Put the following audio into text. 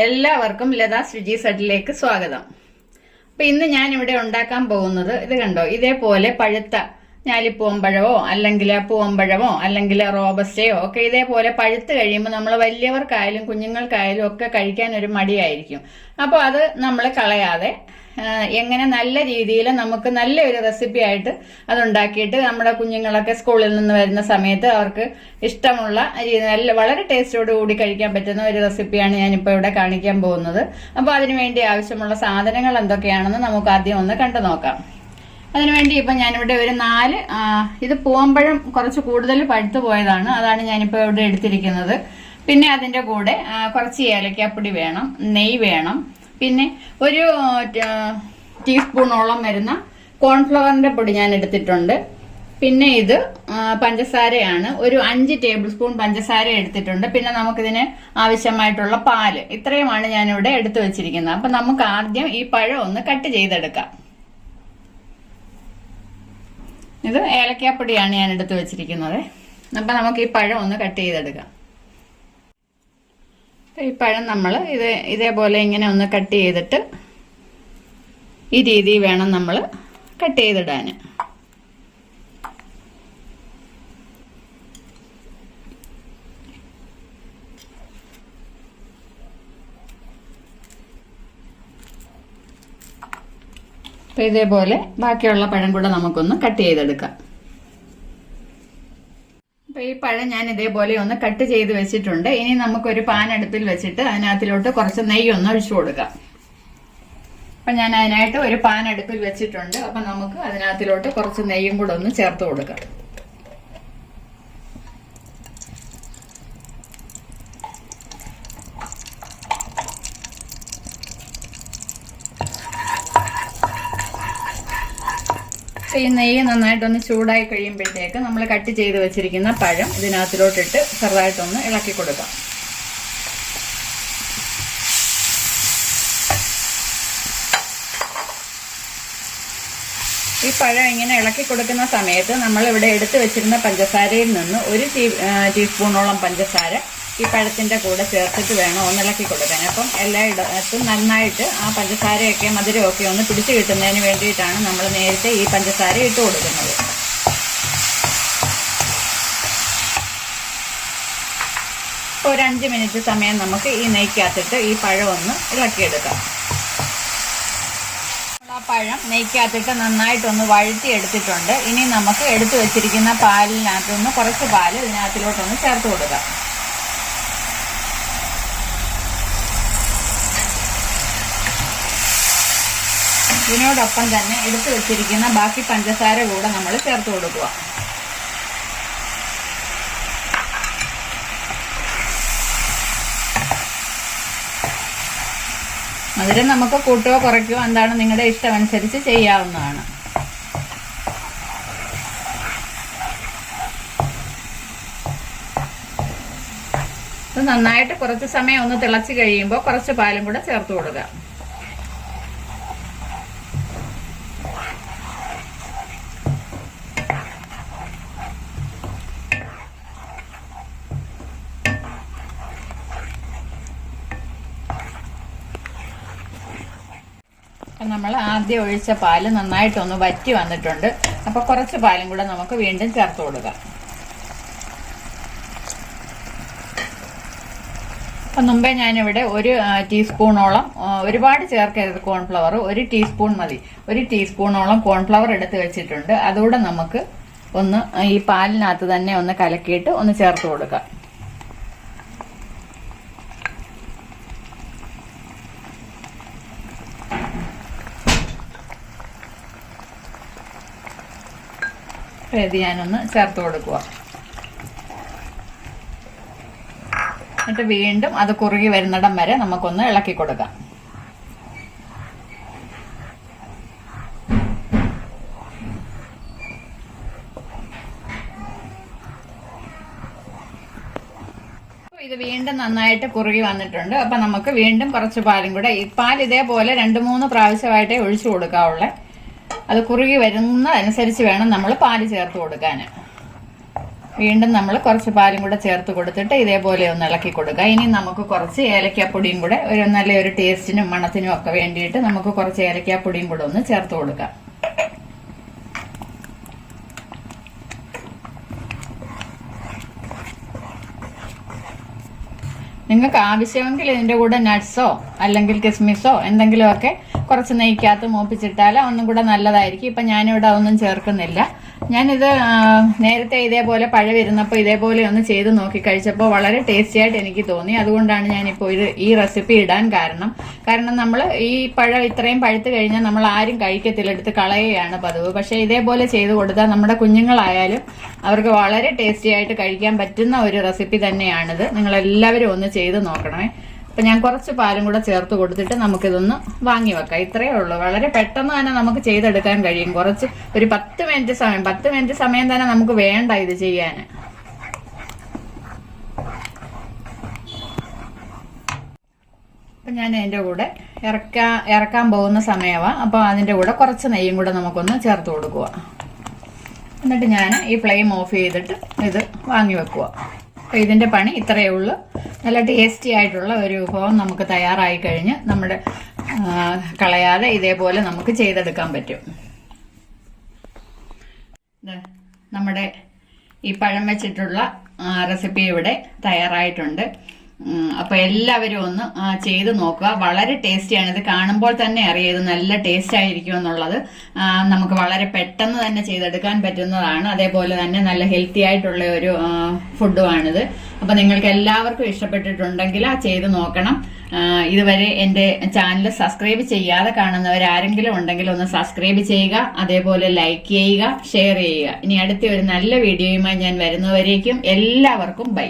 എല്ലാവർക്കും ലതാ ശ്രീജി സെറ്റിലേക്ക് സ്വാഗതം. അപ്പൊ ഇന്ന് ഞാൻ ഇവിടെ ഉണ്ടാക്കാൻ പോകുന്നത് ഇത് കണ്ടോ, ഇതേപോലെ പഴുത്ത ഞാലിപ്പൂവമ്പഴമോ അല്ലെങ്കിൽ പൂവമ്പഴമോ അല്ലെങ്കിൽ റോബസ്റ്റയോ ഒക്കെ ഇതേപോലെ പഴുത്ത് കഴിയുമ്പോൾ നമ്മൾ വലിയവർക്കായാലും കുഞ്ഞുങ്ങൾക്കായാലും ഒക്കെ കഴിക്കാൻ ഒരു മടിയായിരിക്കും. അപ്പോൾ അത് നമ്മൾ കളയാതെ എങ്ങനെ നല്ല രീതിയിൽ നമുക്ക് നല്ലൊരു റെസിപ്പി ആയിട്ട് അതുണ്ടാക്കിയിട്ട് നമ്മുടെ കുഞ്ഞുങ്ങളൊക്കെ സ്കൂളിൽ നിന്ന് വരുന്ന സമയത്ത് അവർക്ക് ഇഷ്ടമുള്ള നല്ല വളരെ ടേസ്റ്റോട് കൂടി കഴിക്കാൻ പറ്റുന്ന ഒരു റെസിപ്പിയാണ് ഞാനിപ്പോൾ ഇവിടെ കാണിക്കാൻ പോകുന്നത്. അപ്പോൾ അതിനുവേണ്ടി ആവശ്യമുള്ള സാധനങ്ങൾ എന്തൊക്കെയാണെന്ന് നമുക്ക് ആദ്യം ഒന്ന് കണ്ടു നോക്കാം. അതിനുവേണ്ടി ഇപ്പം ഞാനിവിടെ ഒരു 4 ഇത് പൂവമ്പഴം കുറച്ച് കൂടുതൽ പഴുത്തു പോയതാണ്, അതാണ് ഞാനിപ്പോൾ ഇവിടെ എടുത്തിരിക്കുന്നത്. പിന്നെ അതിൻ്റെ കൂടെ കുറച്ച് ഏലക്കാപ്പൊടി വേണം, നെയ്യ് വേണം, പിന്നെ ഒരു ടീസ്പൂണോളം വരുന്ന കോൺഫ്ലവറിന്റെ പൊടി ഞാൻ എടുത്തിട്ടുണ്ട്. പിന്നെ ഇത് പഞ്ചസാരയാണ്, ഒരു 5 ടേബിൾ സ്പൂൺ പഞ്ചസാര എടുത്തിട്ടുണ്ട്. പിന്നെ നമുക്കിതിന് ആവശ്യമായിട്ടുള്ള പാല്, ഇത്രയുമാണ് ഞാനിവിടെ എടുത്തു വെച്ചിരിക്കുന്നത്. അപ്പൊ നമുക്ക് ആദ്യം ഈ പഴം ഒന്ന് കട്ട് ചെയ്തെടുക്കാം. ഇത് ഏലക്കാപ്പൊടിയാണ് ഞാൻ എടുത്തു വെച്ചിരിക്കുന്നത്. അപ്പൊ നമുക്ക് ഈ പഴം ഒന്ന് കട്ട് ചെയ്തെടുക്കാം. ഈ പഴം നമ്മൾ ഇതേപോലെ ഇങ്ങനെ ഒന്ന് കട്ട് ചെയ്തിട്ട് ഈ രീതിയിൽ വേണം നമ്മൾ കട്ട് ചെയ്തിടാൻ. അപ്പൊ ഇതേപോലെ ബാക്കിയുള്ള പഴം കൂടെ നമുക്കൊന്ന് കട്ട് ചെയ്തെടുക്കാം. അപ്പൊ ഈ പഴം ഞാൻ ഇതേപോലെ ഒന്ന് കട്ട് ചെയ്ത് വെച്ചിട്ടുണ്ട്. ഇനി നമുക്കൊരു പാൻ അടുപ്പിൽ വെച്ചിട്ട് അതിനകത്തിലോട്ട് കുറച്ച് നെയ്യ് ഒന്ന് ഒഴിച്ചു കൊടുക്കാം. അപ്പൊ ഞാൻ അതിനായിട്ട് ഒരു പാൻ അടുപ്പിൽ വെച്ചിട്ടുണ്ട്. അപ്പൊ നമുക്ക് അതിനകത്തിലോട്ട് കുറച്ച് നെയ്യും കൂടെ ഒന്ന് ചേർത്ത് കൊടുക്കാം. ഈ നെയ്യ് നന്നായിട്ടൊന്ന് ചൂടായി കഴിയുമ്പോഴത്തേക്ക് നമ്മൾ കട്ട് ചെയ്ത് വെച്ചിരിക്കുന്ന പഴം ഇതിനകത്തിലോട്ടിട്ട് ചെറുതായിട്ടൊന്ന് ഇളക്കി കൊടുക്കാം. ഈ പഴം ഇങ്ങനെ ഇളക്കി കൊടുക്കുന്ന സമയത്ത് നമ്മൾ ഇവിടെ എടുത്തു വെച്ചിരുന്ന പഞ്ചസാരയിൽ നിന്ന് ഒരു ടീസ്പൂണോളം പഞ്ചസാര ഈ പഴത്തിന്റെ കൂടെ ചേർത്തിട്ട് വേണം ഒന്ന് ഇളക്കി കൊടുക്കാൻ. അപ്പം എല്ലായിടത്തും നന്നായിട്ട് ആ പഞ്ചസാരയൊക്കെ മധുരമൊക്കെ ഒന്ന് പിടിച്ചു കിട്ടുന്നതിന് വേണ്ടിയിട്ടാണ് നമ്മൾ നേരത്തെ ഈ പഞ്ചസാര ഇട്ട് കൊടുക്കുന്നത്. ഒരു 5 മിനിറ്റ് സമയം നമുക്ക് ഈ നെയ്ക്കകത്തിട്ട് ഈ പഴം ഒന്ന് ഇളക്കിയെടുക്കാം. ആ പഴം നെയ്ക്കകത്തിട്ട് നന്നായിട്ടൊന്ന് വഴറ്റി എടുത്തിട്ടുണ്ട്. ഇനി നമുക്ക് എടുത്തു വെച്ചിരിക്കുന്ന പാലിനകത്തുനിന്ന് കുറച്ച് പാല് ഇതിനകത്തിലോട്ടൊന്ന് ചേർത്ത് കൊടുക്കാം. ഇതിനോടൊപ്പം തന്നെ എടുത്തു വെച്ചിരിക്കുന്ന ബാക്കി പഞ്ചസാര കൂടെ നമ്മൾ ചേർത്ത് കൊടുക്കുക. മധുരം നമുക്ക് കൂട്ടുകയോ കുറയ്ക്കുകയോ എന്താണ് നിങ്ങളുടെ ഇഷ്ടമനുസരിച്ച് ചെയ്യാവുന്നതാണ്. ഇത് നന്നായിട്ട് കുറച്ച് സമയം ഒന്ന് തിളച്ച് കഴിയുമ്പോൾ കുറച്ച് പാലും കൂടെ ചേർത്ത് കൊടുക്കുക. നമ്മൾ ആദ്യം ഒഴിച്ച പാല് നന്നായിട്ടൊന്ന് വറ്റി വന്നിട്ടുണ്ട്. അപ്പൊ കുറച്ച് പാലും കൂടെ നമുക്ക് വീണ്ടും ചേർത്ത് കൊടുക്കാം. അപ്പൊ മുമ്പേ ഞാനിവിടെ ഒരു ടീസ്പൂണോളം, ഒരുപാട് ചേർക്കരുത് കോൺഫ്ലവർ, 1 ടീസ്പൂൺ മതി. 1 ടീസ്പൂണോളം കോൺഫ്ലവർ എടുത്ത് വെച്ചിട്ടുണ്ട്. അതുകൂടെ നമുക്ക് ഒന്ന് ഈ പാലിനകത്ത് തന്നെ ഒന്ന് കലക്കിയിട്ട് ഒന്ന് ചേർത്ത് കൊടുക്കാം. ഇത് ഞാനൊന്ന് ചേർത്ത് കൊടുക്കുക. എന്നിട്ട് വീണ്ടും അത് കുറുകി വരുന്നിടം വരെ നമുക്കൊന്ന് ഇളക്കി കൊടുക്കാം. ഇത് വീണ്ടും നന്നായിട്ട് കുറുകി വന്നിട്ടുണ്ട്. അപ്പൊ നമുക്ക് വീണ്ടും കുറച്ച് പാലും കൂടെ, ഈ പാൽ ഇതേപോലെ 2-3 പ്രാവശ്യമായിട്ടേ ഒഴിച്ചു കൊടുക്കാവുള്ളേ. അത് കുറുകി വരുന്നതനുസരിച്ച് വേണം നമ്മൾ പാല് ചേർത്ത് കൊടുക്കാൻ. വീണ്ടും നമ്മൾ കുറച്ച് പാലും കൂടെ ചേർത്ത് കൊടുത്തിട്ട് ഇതേപോലെ ഒന്ന് ഇളക്കി കൊടുക്കുക. ഇനി നമുക്ക് കുറച്ച് ഏലക്കാപ്പൊടിയും കൂടെ ഒരു നല്ലൊരു ടേസ്റ്റിനും മണത്തിനും ഒക്കെ വേണ്ടിയിട്ട് നമുക്ക് കുറച്ച് ഏലക്കാപ്പൊടിയും കൂടെ ഒന്ന് ചേർത്ത് കൊടുക്കാം. നിങ്ങൾക്ക് ആവശ്യമെങ്കിൽ ഇതിന്റെ കൂടെ നട്ട്സോ അല്ലെങ്കിൽ കിസ്മിസോ എന്തെങ്കിലുമൊക്കെ കുറച്ച് നെയ്ക്കകത്ത് മൂപ്പിച്ചിട്ടാൽ ഒന്നും കൂടെ നല്ലതായിരിക്കും. ഇപ്പം ഞാനിവിടെ ഒന്നും ചേർക്കുന്നില്ല. ഞാനിത് നേരത്തെ ഇതേപോലെ പഴമിരുന്നപ്പോൾ ഇതേപോലെ ഒന്ന് ചെയ്ത് നോക്കി കഴിച്ചപ്പോൾ വളരെ ടേസ്റ്റി ആയിട്ട് എനിക്ക് തോന്നി. അതുകൊണ്ടാണ് ഞാനിപ്പോൾ ഈ റെസിപ്പി ഇടാൻ കാരണം നമ്മൾ ഈ പഴം ഇത്രയും പഴുത്ത് കഴിഞ്ഞാൽ നമ്മൾ ആരും കഴിക്കത്തില്ല, എടുത്ത് കളയുകയാണ് പതിവ്. പക്ഷേ ഇതേപോലെ ചെയ്ത് കൊടുത്താൽ നമ്മുടെ കുഞ്ഞുങ്ങളായാലും അവർക്ക് വളരെ ടേസ്റ്റി ആയിട്ട് കഴിക്കാൻ പറ്റുന്ന ഒരു റെസിപ്പി തന്നെയാണിത്. നിങ്ങളെല്ലാവരും ഒന്ന് ചെയ്ത് നോക്കണമേ. അപ്പം ഞാൻ കുറച്ച് പാലും കൂടെ ചേർത്ത് കൊടുത്തിട്ട് നമുക്കിതൊന്ന് വാങ്ങി വെക്കാം. ഇത്രയേ ഉള്ളൂ. വളരെ പെട്ടെന്ന് തന്നെ നമുക്ക് ചെയ്തെടുക്കാൻ കഴിയും. ഒരു 10 മിനിറ്റ് സമയം തന്നെ നമുക്ക് വേണ്ട ഇത് ചെയ്യാൻ. അപ്പം ഞാൻ അതിൻ്റെ കൂടെ ഇറക്കാൻ പോകുന്ന സമയമാണ്. അപ്പോൾ അതിൻ്റെ കൂടെ കുറച്ച് നെയ്യും കൂടെ നമുക്കൊന്ന് ചേർത്ത് കൊടുക്കുക. എന്നിട്ട് ഞാൻ ഈ ഫ്ലെയിം ഓഫ് ചെയ്തിട്ട് ഇത് വാങ്ങി വെക്കുക. അപ്പോൾ ഇതിൻ്റെ പണി ഇത്രയേ ഉള്ളൂ. നല്ല ടേസ്റ്റി ആയിട്ടുള്ള ഒരു വിഭവം നമുക്ക് തയ്യാറായി കഴിഞ്ഞ് നമ്മുടെ കളയാതെ ഇതേപോലെ നമുക്ക് ചെയ്തെടുക്കാൻ പറ്റും. നമ്മുടെ ഈ പഴം വെച്ചിട്ടുള്ള റെസിപ്പി ഇവിടെ തയ്യാറായിട്ടുണ്ട്. അപ്പൊ എല്ലാവരും ഒന്ന് ചെയ്ത് നോക്കുക. വളരെ ടേസ്റ്റിയാണ്. ഇത് കാണുമ്പോൾ തന്നെ അറിയാം ഇത് നല്ല ടേസ്റ്റ് ആയിരിക്കും എന്നുള്ളത്. നമുക്ക് വളരെ പെട്ടെന്ന് തന്നെ ചെയ്തെടുക്കാൻ പറ്റുന്നതാണ്. അതേപോലെ തന്നെ നല്ല ഹെൽത്തി ആയിട്ടുള്ള ഒരു ഫുഡുമാണിത്. അപ്പൊ നിങ്ങൾക്ക് എല്ലാവർക്കും ഇഷ്ടപ്പെട്ടിട്ടുണ്ടെങ്കിൽ ചെയ്ത് നോക്കണം. ഇതുവരെ എൻ്റെ ചാനൽ സബ്സ്ക്രൈബ് ചെയ്യാതെ കാണുന്നവരാരെങ്കിലും ഉണ്ടെങ്കിൽ ഒന്ന് സബ്സ്ക്രൈബ് ചെയ്യുക. അതേപോലെ ലൈക്ക് ചെയ്യുക, ഷെയർ ചെയ്യുക. ഇനി അടുത്ത ഒരു നല്ല വീഡിയോയുമായി ഞാൻ വരുന്നവരേക്കും എല്ലാവർക്കും ബൈ.